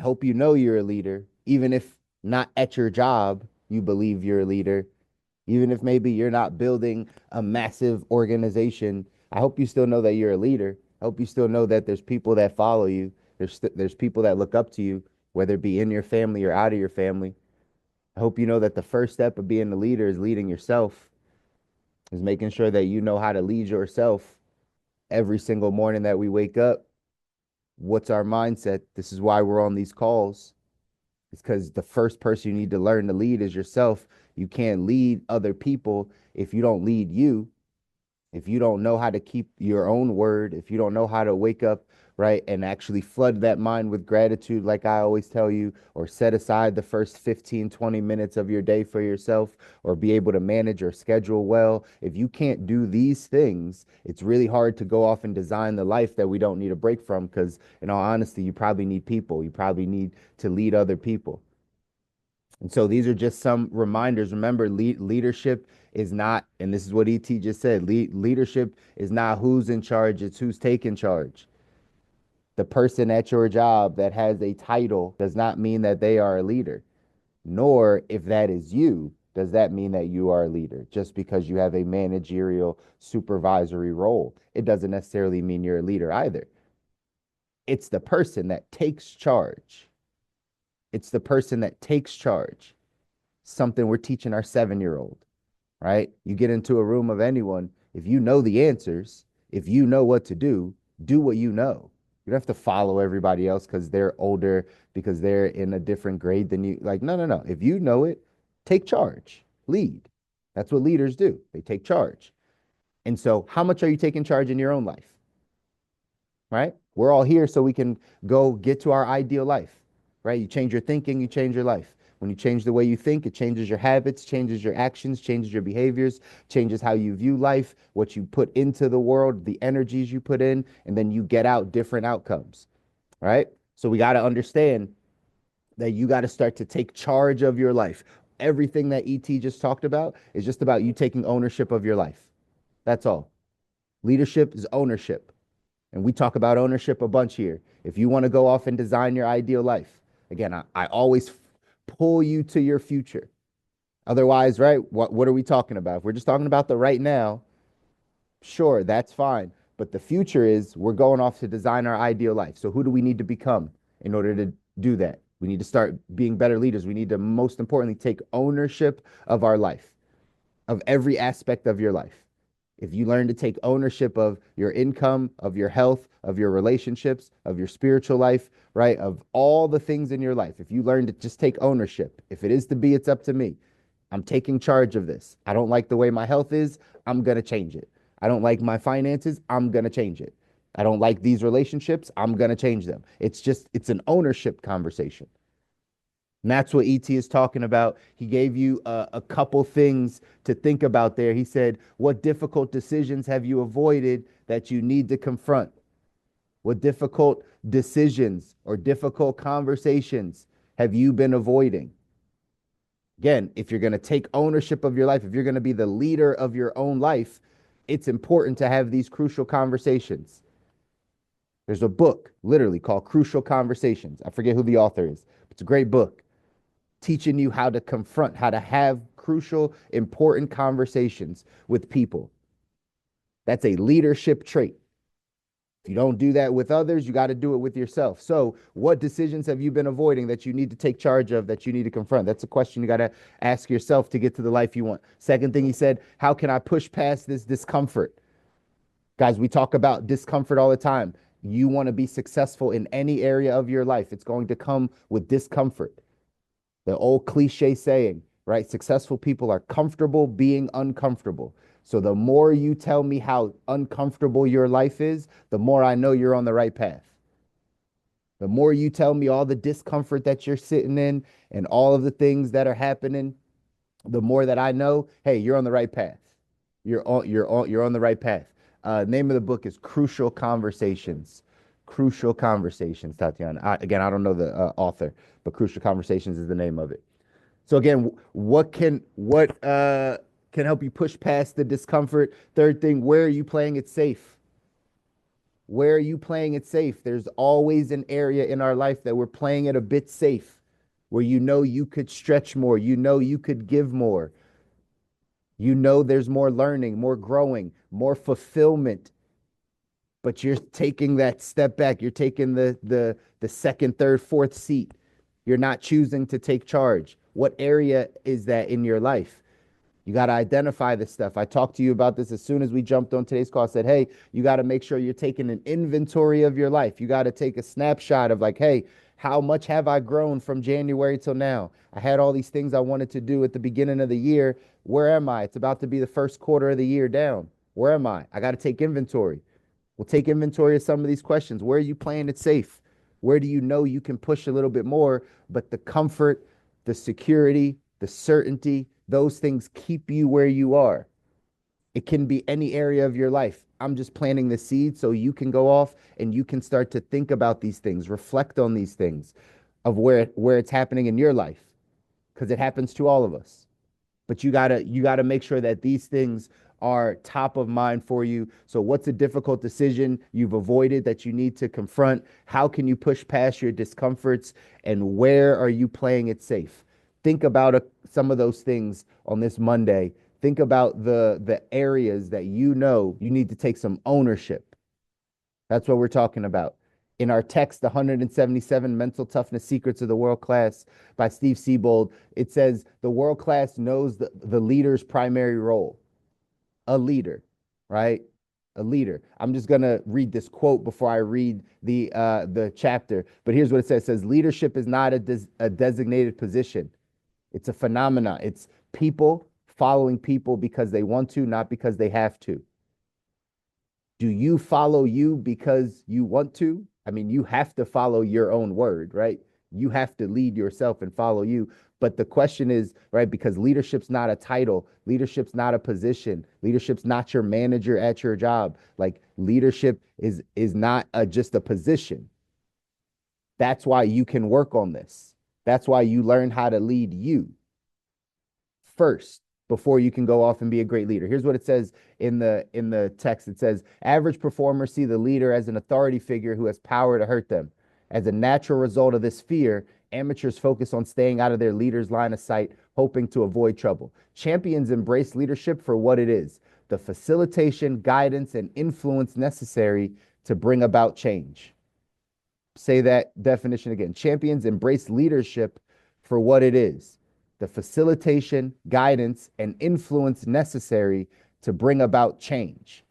hope you know you're a leader, even if not at your job, you believe you're a leader, even if maybe you're not building a massive organization. I hope you still know that you're a leader. I hope you still know that there's people that follow you. There's people that look up to you, whether it be in your family or out of your family. I hope you know that the first step of being a leader is leading yourself, is making sure that you know how to lead yourself every single morning that we wake up. What's our mindset? This is why we're on these calls. It's because the first person you need to learn to lead is yourself. You can't lead other people if you don't lead you. If you don't know how to keep your own word, if you don't know how to wake up, right, and actually flood that mind with gratitude, like I always tell you, or set aside the first 15, 20 minutes of your day for yourself, or be able to manage your schedule well. If you can't do these things, it's really hard to go off and design the life that we don't need a break from. Because, in all honesty, you probably need people. You probably need to lead other people. And so these are just some reminders. Remember, leadership is not, and this is what ET just said, leadership is not who's in charge, it's who's taking charge. The person at your job that has a title does not mean that they are a leader, nor if that is you, does that mean that you are a leader. Just because you have a managerial supervisory role, it doesn't necessarily mean you're a leader either. It's the person that takes charge. It's the person that takes charge. Something we're teaching our 7-year-old, right? You get into a room of anyone, if you know the answers, if you know what to do what you know. You don't have to follow everybody else because they're older, because they're in a different grade than you. Like, no, no, no. If you know it, take charge, lead. That's what leaders do. They take charge. And so, how much are you taking charge in your own life? Right? We're all here so we can go get to our ideal life, right? You change your thinking, you change your life. When you change the way you think, it changes your habits, changes your actions, changes your behaviors, changes how you view life, what you put into the world, the energies you put in, and then you get out different outcomes, right? So we got to understand that you got to start to take charge of your life. Everything that ET just talked about is just about you taking ownership of your life. That's all. Leadership is ownership. And we talk about ownership a bunch here. If you want to go off and design your ideal life, again, I always pull you to your future. Otherwise, right, what are we talking about? If we're just talking about the right now, sure, that's fine. But the future is we're going off to design our ideal life. So who do we need to become in order to do that? We need to start being better leaders. We need to, most importantly, take ownership of our life, of every aspect of your life. If you learn to take ownership of your income, of your health, of your relationships, of your spiritual life, right? Of all the things in your life, if you learn to just take ownership, if it is to be, it's up to me. I'm taking charge of this. I don't like the way my health is. I'm going to change it. I don't like my finances. I'm going to change it. I don't like these relationships. I'm going to change them. It's an ownership conversation. And that's what ET is talking about. He gave you a couple things to think about there. He said, what difficult decisions have you avoided that you need to confront? What difficult decisions or difficult conversations have you been avoiding? Again, if you're going to take ownership of your life, if you're going to be the leader of your own life, it's important to have these crucial conversations. There's a book literally called Crucial Conversations. I forget who the author is. It's a great book teaching you how to confront, how to have crucial, important conversations with people. That's a leadership trait. If you don't do that with others, you got to do it with yourself. So, what decisions have you been avoiding that you need to take charge of, that you need to confront? That's a question you got to ask yourself to get to the life you want. Second thing he said, how can I push past this discomfort? Guys, we talk about discomfort all the time. You want to be successful in any area of your life, it's going to come with discomfort. The old cliche saying, right? Successful people are comfortable being uncomfortable. So the more you tell me how uncomfortable your life is, the more I know you're on the right path. The more you tell me all the discomfort that you're sitting in and all of the things that are happening, the more that I know, hey, you're on the right path. You're on the right path. Name of the book is Crucial Conversations. Crucial Conversations, Tatiana. Again, I don't know the author, but Crucial Conversations is the name of it. So again, what can help you push past the discomfort? Third thing, where are you playing it safe? Where are you playing it safe? There's always an area in our life that we're playing it a bit safe, where you know you could stretch more, you know you could give more, you know there's more learning, more growing, more fulfillment, but you're taking that step back. You're taking the second, third, fourth seat. You're not choosing to take charge. What area is that in your life? You got to identify this stuff. I talked to you about this as soon as we jumped on today's call. I said, hey, you got to make sure you're taking an inventory of your life. You got to take a snapshot of like, hey, how much have I grown from January till now? I had all these things I wanted to do at the beginning of the year. Where am I? It's about to be the first quarter of the year down. Where am I? I got to take inventory. We'll take inventory of some of these questions. Where are you playing it safe? Where do you know you can push a little bit more, but the comfort, the security, the certainty, those things keep you where you are. It can be any area of your life. I'm just planting the seed so you can go off and you can start to think about these things, reflect on these things of where it's happening in your life, because it happens to all of us. But you gotta make sure that these things are top of mind for you. So what's a difficult decision you've avoided that you need to confront? How can you push past your discomforts? And where are you playing it safe? Think about some of those things on this Monday. Think about the areas that you know you need to take some ownership. That's what we're talking about. In our text, the 177 Mental Toughness Secrets of the World Class by Steve Siebold, it says the world class knows the leader's primary role. A leader, right? A leader. I'm just gonna read this quote before I read the chapter. But here's what it says. It says leadership is not a designated position. It's a phenomenon. It's people following people because they want to, not because they have to. Do you follow you because you want to? I mean, you have to follow your own word, right? You have to lead yourself and follow you. But the question is, right, because leadership's not a title, leadership's not a position, leadership's not your manager at your job. Like leadership is not just a position. That's why you can work on this. That's why you learn how to lead you first before you can go off and be a great leader. Here's what it says in the text. It says, average performers see the leader as an authority figure who has power to hurt them. As a natural result of this fear, amateurs focus on staying out of their leader's line of sight, hoping to avoid trouble. Champions embrace leadership for what it is, the facilitation, guidance, and influence necessary to bring about change. Say that definition again. Champions embrace leadership for what it is, the facilitation, guidance, and influence necessary to bring about change.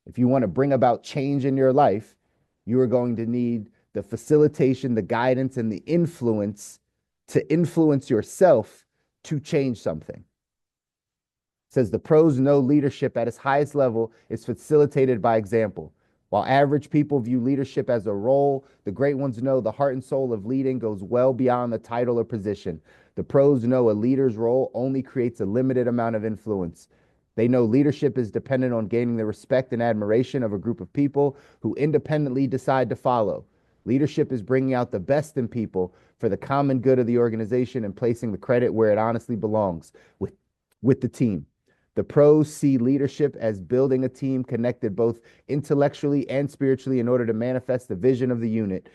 If you want to bring about change in your life, you are going to need the facilitation, the guidance, and the influence to influence yourself to change something. It says the pros know leadership at its highest level is facilitated by example. While average people view leadership as a role, the great ones know the heart and soul of leading goes well beyond the title or position. The pros know a leader's role only creates a limited amount of influence. They know leadership is dependent on gaining the respect and admiration of a group of people who independently decide to follow. Leadership is bringing out the best in people for the common good of the organization and placing the credit where it honestly belongs, with the team. The pros see leadership as building a team connected both intellectually and spiritually in order to manifest the vision of the unit.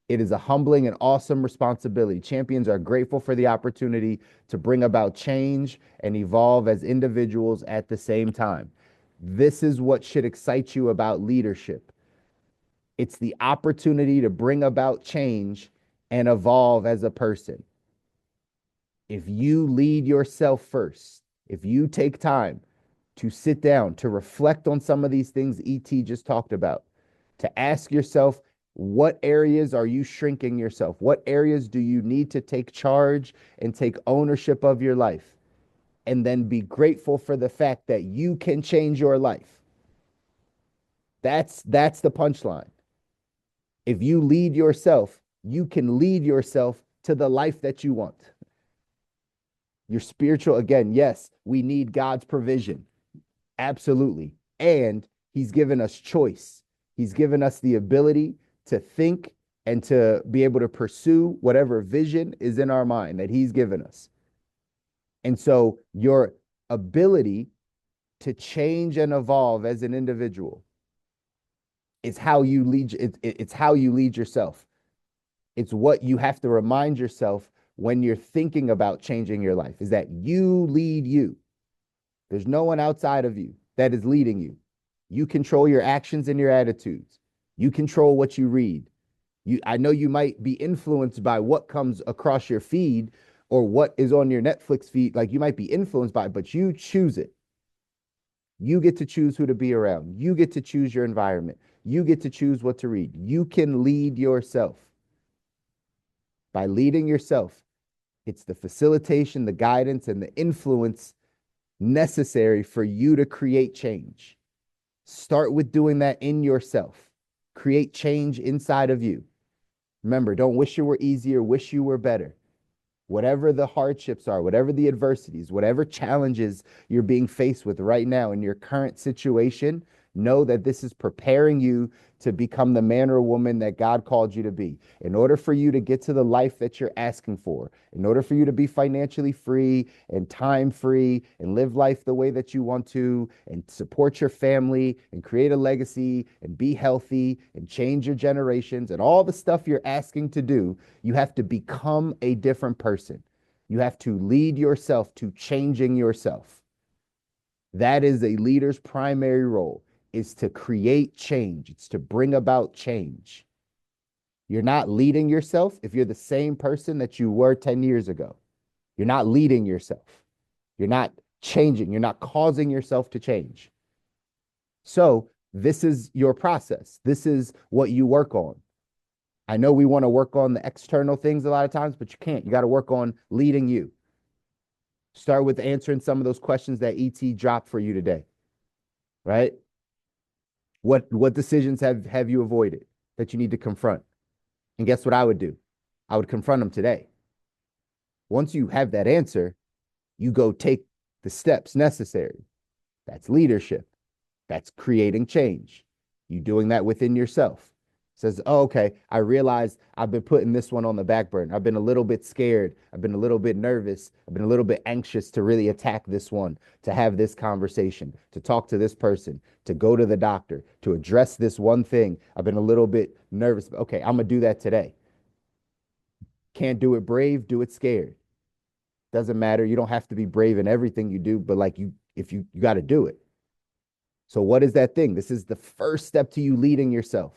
It is a humbling and awesome responsibility. Champions are grateful for the opportunity to bring about change and evolve as individuals at the same time. This is what should excite you about leadership. It's the opportunity to bring about change and evolve as a person. If you lead yourself first, if you take time to sit down, to reflect on some of these things ET just talked about, to ask yourself, what areas are you shrinking yourself? What areas do you need to take charge and take ownership of your life? And then be grateful for the fact that you can change your life. That's the punchline. If you lead yourself, you can lead yourself to the life that you want. Your spiritual, again, yes, we need God's provision. Absolutely. And he's given us choice. He's given us the ability to think and to be able to pursue whatever vision is in our mind that he's given us. And so your ability to change and evolve as an individual It's how you lead. It's how you lead yourself. It's what you have to remind yourself when you're thinking about changing your life is that you lead you. There's no one outside of you that is leading you. You control your actions and your attitudes. You control what you read. I know you might be influenced by what comes across your feed or what is on your Netflix feed. Like you might be influenced by it, but you choose it. You get to choose who to be around. You get to choose your environment. You get to choose what to read. You can lead yourself. By leading yourself, it's the facilitation, the guidance, and the influence necessary for you to create change. Start with doing that in yourself. Create change inside of you. Remember, don't wish you were easier, wish you were better. Whatever the hardships are, whatever the adversities, whatever challenges you're being faced with right now in your current situation, know that this is preparing you to become the man or woman that God called you to be. In order for you to get to the life that you're asking for, in order for you to be financially free and time free and live life the way that you want to and support your family and create a legacy and be healthy and change your generations and all the stuff you're asking to do, you have to become a different person. You have to lead yourself to changing yourself. That is a leader's primary role, is to create change. It's to bring about change. You're not leading yourself if you're the same person that you were 10 years ago. You're not leading yourself. You're not changing. You're not causing yourself to change. So this is your process. This is what you work on. I know we want to work on the external things a lot of times, but you can't. You got to work on leading you. Start with answering some of those questions that ET dropped for you today, right? What decisions have you avoided that you need to confront? And guess what I would do? I would confront them today. Once you have that answer, you go take the steps necessary. That's leadership. That's creating change. You doing that within yourself. Says, oh, okay, I realized I've been putting this one on the back burner. I've been a little bit scared. I've been a little bit nervous. I've been a little bit anxious to really attack this one, to have this conversation, to talk to this person, to go to the doctor, to address this one thing. I've been a little bit nervous. Okay, I'm going to do that today. Can't do it brave, do it scared. Doesn't matter. You don't have to be brave in everything you do, but like if you got to do it. So what is that thing? This is the first step to you leading yourself.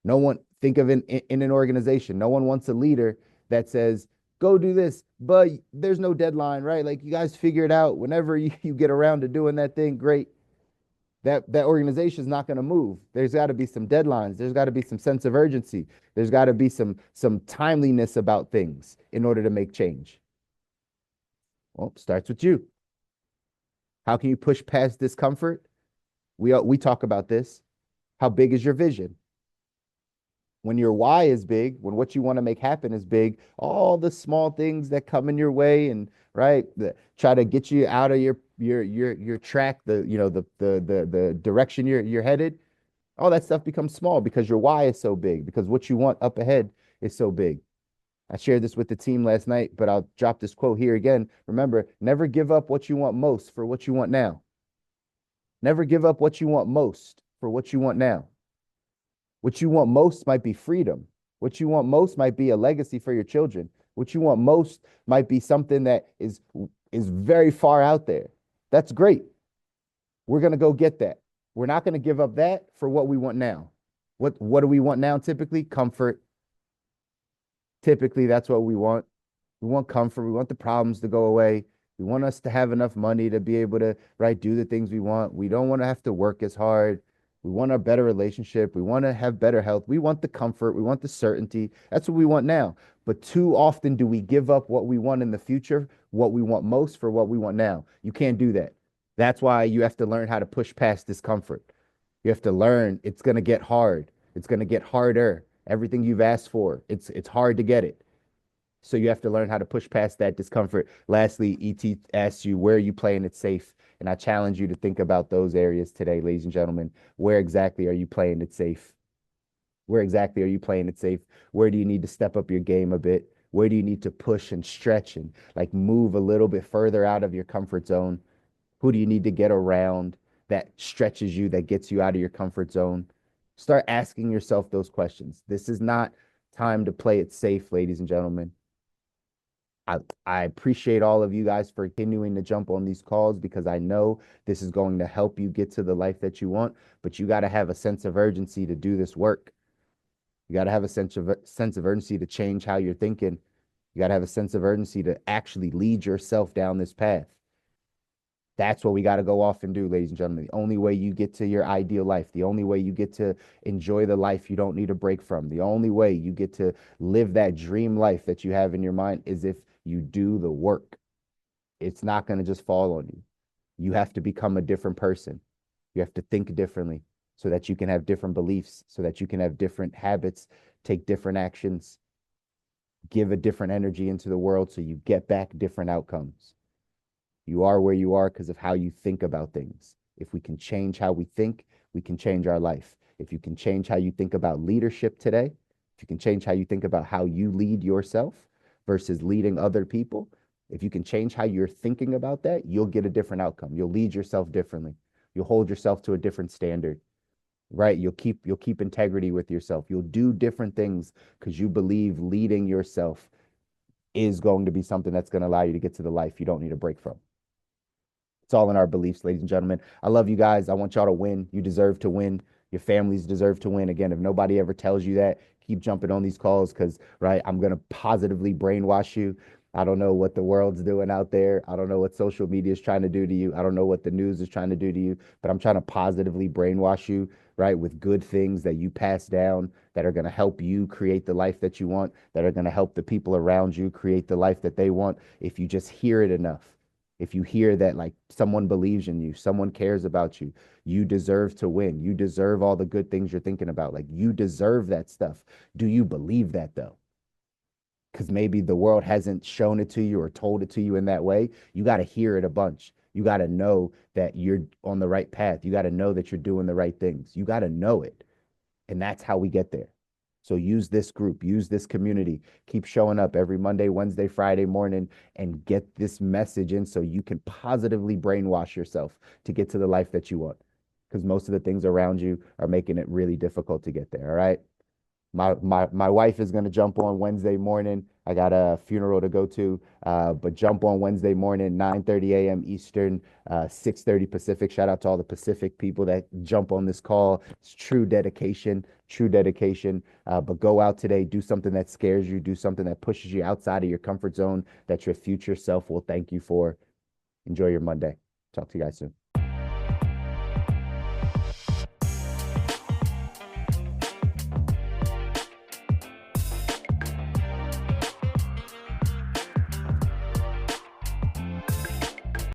No one, think of in an organization, no one wants a leader that says, go do this, but there's no deadline, right? Like you guys figure it out whenever you get around to doing that thing, great. That organization is not going to move. There's got to be some deadlines. There's got to be some sense of urgency. There's got to be some timeliness about things in order to make change. Well, it starts with you. How can you push past discomfort? We talk about this. How big is your vision? When your why is big, when what you want to make happen is big, all the small things that come in your way and right, try to get you out of your track, the direction you're headed, all that stuff becomes small because your why is so big, because what you want up ahead is so big. I shared this with the team last night, but I'll drop this quote here again. Remember, never give up what you want most for what you want now. Never give up what you want most for what you want now. What you want most might be freedom. What you want most might be a legacy for your children. What you want most might be something that is very far out there. That's great. We're going to go get that. We're not going to give up that for what we want now. What do we want now typically? Comfort. Typically, that's what we want. We want comfort. We want the problems to go away. We want us to have enough money to be able to, right, do the things we want. We don't want to have to work as hard. We want a better relationship. We want to have better health. We want the comfort. We want the certainty. That's what we want now. But too often do we give up what we want in the future, what we want most for what we want now. You can't do that. That's why you have to learn how to push past discomfort. You have to learn it's going to get hard. It's going to get harder. Everything you've asked for, it's hard to get it. So you have to learn how to push past that discomfort. Lastly, ET asks you, where are you playing it safe? And I challenge you to think about those areas today, ladies and gentlemen. Where exactly are you playing it safe? Where exactly are you playing it safe? Where do you need to step up your game a bit? Where do you need to push and stretch and like move a little bit further out of your comfort zone? Who do you need to get around that stretches you, that gets you out of your comfort zone? Start asking yourself those questions. This is not time to play it safe, ladies and gentlemen. I appreciate all of you guys for continuing to jump on these calls because I know this is going to help you get to the life that you want, but you got to have a sense of urgency to do this work. You got to have a sense of urgency to change how you're thinking. You got to have a sense of urgency to actually lead yourself down this path. That's what we got to go off and do, ladies and gentlemen. The only way you get to your ideal life, the only way you get to enjoy the life you don't need a break from, the only way you get to live that dream life that you have in your mind is if you do the work. It's not going to just fall on you. You have to become a different person. You have to think differently so that you can have different beliefs, so that you can have different habits, take different actions, give a different energy into the world so you get back different outcomes. You are where you are because of how you think about things. If we can change how we think, we can change our life. If you can change how you think about leadership today, if you can change how you think about how you lead yourself versus leading other people, if you can change how you're thinking about that, you'll get a different outcome. You'll lead yourself differently. You'll hold yourself to a different standard, right? You'll keep integrity with yourself. You'll do different things because you believe leading yourself is going to be something that's going to allow you to get to the life you don't need a break from. It's all in our beliefs, ladies and gentlemen. I love you guys. I want y'all to win. You deserve to win. Your families deserve to win. Again, if nobody ever tells you that, keep jumping on these calls because, right, I'm going to positively brainwash you. I don't know what the world's doing out there. I don't know what social media is trying to do to you. I don't know what the news is trying to do to you, but I'm trying to positively brainwash you, right, with good things that you pass down that are going to help you create the life that you want, that are going to help the people around you create the life that they want if you just hear it enough. If you hear that like someone believes in you, someone cares about you, you deserve to win. You deserve all the good things you're thinking about. Like you deserve that stuff. Do you believe that though? Because maybe the world hasn't shown it to you or told it to you in that way. You got to hear it a bunch. You got to know that you're on the right path. You got to know that you're doing the right things. You got to know it. And that's how we get there. So use this group, use this community, keep showing up every Monday, Wednesday, Friday morning, and get this message in so you can positively brainwash yourself to get to the life that you want. Because most of the things around you are making it really difficult to get there. All right. My wife is gonna jump on Wednesday morning. I got a funeral to go to, but jump on Wednesday morning, 9:30 a.m. Eastern, 6:30 Pacific. Shout out to all the Pacific people that jump on this call. It's true dedication, true dedication. But go out today, do something that scares you, do something that pushes you outside of your comfort zone that your future self will thank you for. Enjoy your Monday. Talk to you guys soon.